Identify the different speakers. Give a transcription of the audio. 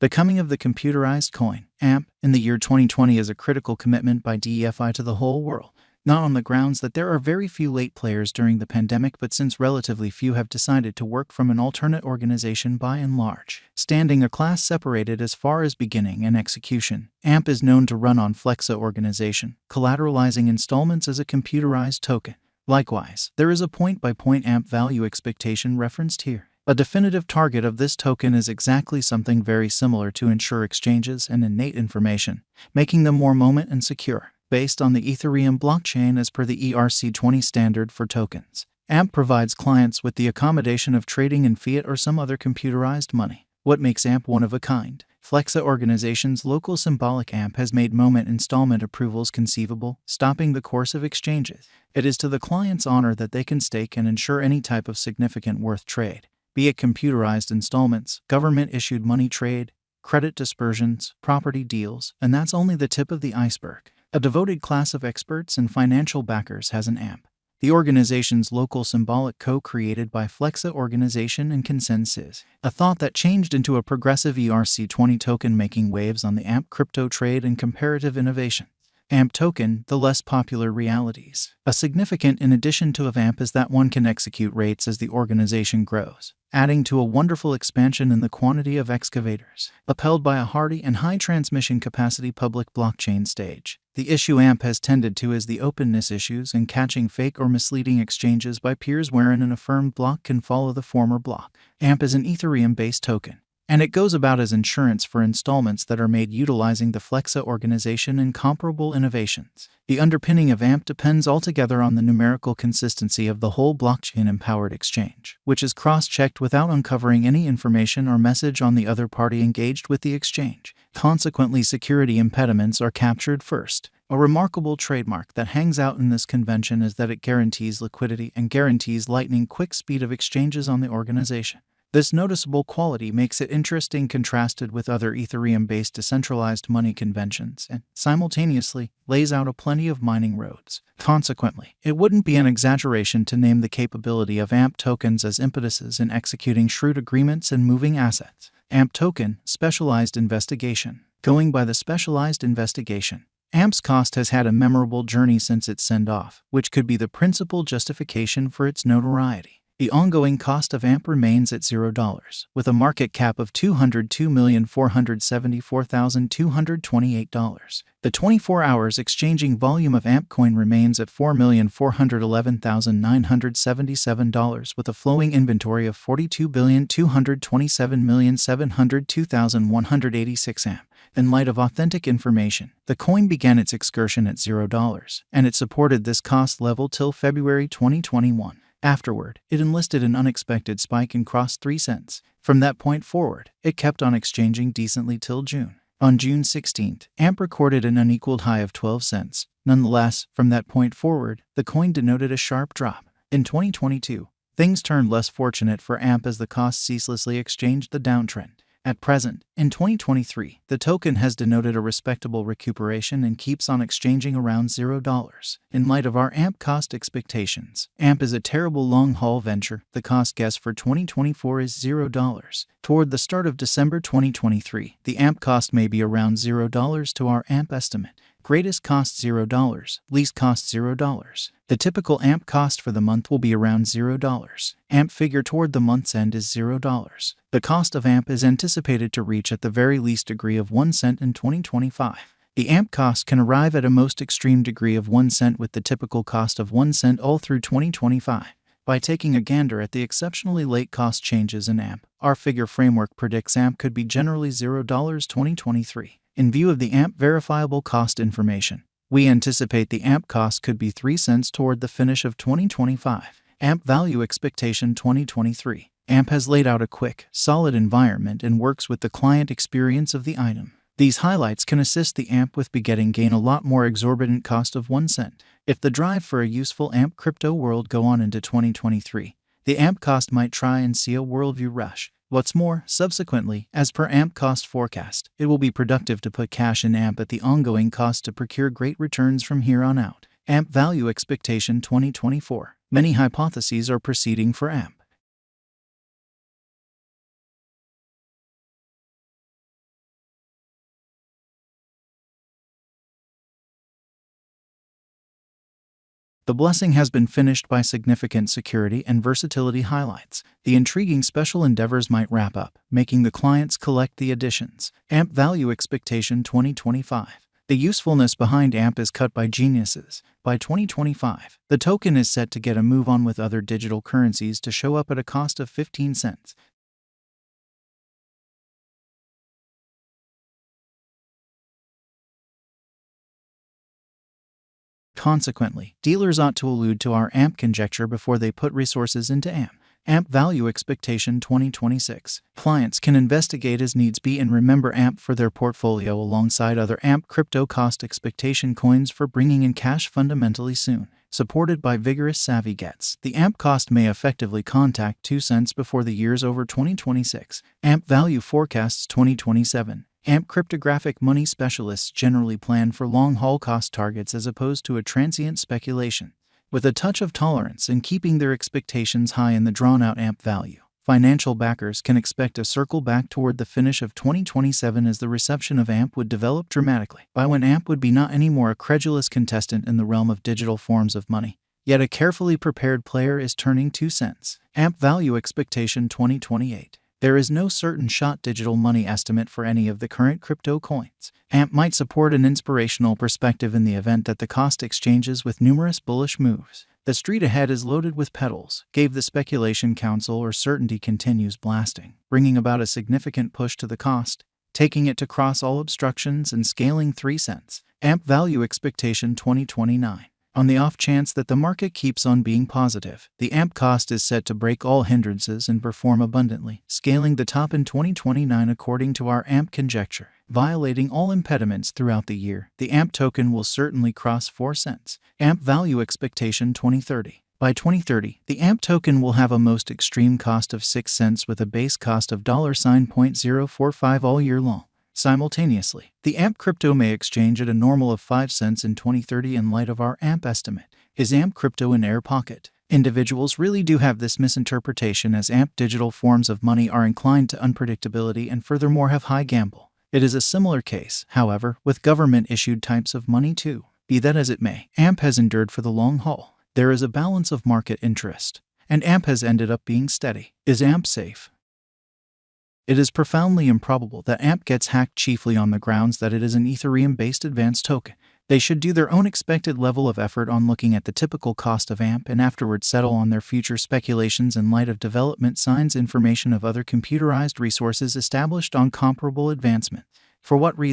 Speaker 1: The coming of the computerized coin, AMP, in the year 2020 is a critical commitment by DeFi to the whole world, not on the grounds that there are very few late players during the pandemic, but since relatively few have decided to work from an alternate organization by and large, standing a class separated as far as beginning and execution. AMP is known to run on Flexa organization, collateralizing installments as a computerized token. Likewise, there is a point-by-point AMP value expectation referenced here. A definitive target of this token is exactly something very similar to ensure exchanges and innate information, making them more moment and secure, based on the Ethereum blockchain as per the ERC-20 standard for tokens. AMP provides clients with the accommodation of trading in fiat or some other computerized money. What makes AMP one of a kind? Flexa organization's local symbolic AMP has made moment installment approvals conceivable, stopping the course of exchanges. It is to the client's honor that they can stake and ensure any type of significant worth trade, be it computerized installments, government-issued money trade, credit dispersions, property deals, and that's only the tip of the iceberg. A devoted class of experts and financial backers has an AMP, the organization's local symbolic co-created by Flexa organization and consensus, a thought that changed into a progressive ERC-20 token making waves on the AMP crypto trade and comparative innovation. AMP token, the less popular realities. A significant in addition to of AMP is that one can execute rates as the organization grows, adding to a wonderful expansion in the quantity of excavators, upheld by a hardy and high transmission capacity public blockchain stage. The issue AMP has tended to is the openness issues and catching fake or misleading exchanges by peers wherein an affirmed block can follow the former block. AMP is an Ethereum-based token, and it goes about as insurance for installments that are made utilizing the Flexa organization and comparable innovations. The underpinning of AMP depends altogether on the numerical consistency of the whole blockchain-empowered exchange, which is cross-checked without uncovering any information or message on the other party engaged with the exchange. Consequently, security impediments are captured first. A remarkable trademark that hangs out in this convention is that it guarantees liquidity and guarantees lightning-quick speed of exchanges on the organization. This noticeable quality makes it interesting contrasted with other Ethereum-based decentralized money conventions and, simultaneously, lays out a plenty of mining roads. Consequently, it wouldn't be an exaggeration to name the capability of AMP tokens as impetuses in executing shrewd agreements and moving assets. AMP token, specialized investigation. Going by the specialized investigation, AMP's cost has had a memorable journey since its send-off, which could be the principal justification for its notoriety. The ongoing cost of AMP remains at $0, with a market cap of $202,474,228. The 24 hours exchanging volume of AMP coin remains at $4,411,977, with a flowing inventory of 42,227,702,186 AMP. In light of authentic information, the coin began its excursion at $0, and it supported this cost level till February 2021. Afterward, it enlisted an unexpected spike and crossed 3 cents. From that point forward, it kept on exchanging decently till June. On June 16th, AMP recorded an unequaled high of 12 cents. Nonetheless, from that point forward, the coin denoted a sharp drop. In 2022, things turned less fortunate for AMP as the cost ceaselessly exchanged the downtrend. At present, in 2023, the token has denoted a respectable recuperation and keeps on exchanging around $0. In light of our AMP cost expectations, AMP is a terrible long-haul venture. The cost guess for 2024 is $0. Toward the start of December 2023, the AMP cost may be around $0 to our AMP estimate. Greatest cost $0, least cost $0. The typical AMP cost for the month will be around $0. AMP figure toward the month's end is $0. The cost of AMP is anticipated to reach at the very least degree of 1 cent in 2025. The AMP cost can arrive at a most extreme degree of 1 cent with the typical cost of 1 cent all through 2025. By taking a gander at the exceptionally late cost changes in AMP, our figure framework predicts AMP could be generally $0 2023. In view of the AMP verifiable cost information, we anticipate the AMP cost could be 3 cents toward the finish of 2025. AMP value expectation 2023. AMP has laid out a quick, solid environment and works with the client experience of the item. These highlights can assist the AMP with begetting gain a lot more exorbitant cost of 1 cent. If the drive for a useful AMP crypto world go on into 2023, the AMP cost might try and see a worldview rush. What's more, subsequently, as per AMP cost forecast, it will be productive to put cash in AMP at the ongoing cost to procure great returns from here on out. AMP value expectation 2024. Many hypotheses are proceeding for AMP. The blessing has been finished by significant security and versatility highlights. The intriguing special endeavors might wrap up, making the clients collect the additions. AMP Value Expectation 2025. The usefulness behind AMP is cut by geniuses. By 2025, the token is set to get a move on with other digital currencies to show up at a cost of 15 cents. Consequently, dealers ought to allude to our AMP conjecture before they put resources into AMP. AMP Value Expectation 2026. Clients can investigate as needs be and remember AMP for their portfolio alongside other AMP crypto cost expectation coins for bringing in cash fundamentally soon. Supported by vigorous savvy gets, the AMP cost may effectively contact 2 cents before the year's over 2026. AMP Value Forecasts 2027. AMP cryptographic money specialists generally plan for long-haul cost targets as opposed to a transient speculation, with a touch of tolerance in keeping their expectations high in the drawn-out AMP value. Financial backers can expect a circle back toward the finish of 2027 as the reception of AMP would develop dramatically, by when AMP would be not anymore a credulous contestant in the realm of digital forms of money, yet a carefully prepared player is turning 2 cents. AMP Value Expectation 2028. There is no certain shot digital money estimate for any of the current crypto coins. AMP might support an inspirational perspective in the event that the cost exchanges with numerous bullish moves. The street ahead is loaded with pedals, gave the speculation counsel, or certainty continues blasting, bringing about a significant push to the cost, taking it to cross all obstructions and scaling 3 cents. AMP Value Expectation 2029. On the off chance that the market keeps on being positive, the AMP cost is set to break all hindrances and perform abundantly, scaling the top in 2029 according to our AMP conjecture. Violating all impediments throughout the year, the AMP token will certainly cross 4 cents. AMP Value Expectation 2030. By 2030, the AMP token will have a most extreme cost of 6 cents with a base cost of $0.045 all year long. Simultaneously, the AMP crypto may exchange at a normal of 5 cents in 2030 in light of our AMP estimate. Is AMP crypto in air pocket? Individuals really do have this misinterpretation, as AMP digital forms of money are inclined to unpredictability and furthermore have high gamble. It is a similar case, however, with government-issued types of money too. Be that as it may, AMP has endured for the long haul. There is a balance of market interest, and AMP has ended up being steady. Is AMP safe? It is profoundly improbable that AMP gets hacked, chiefly on the grounds that it is an Ethereum-based advanced token. They should do their own expected level of effort on looking at the typical cost of AMP and afterwards settle on their future speculations in light of development signs, information of other computerized resources established on comparable advancement. For what reason?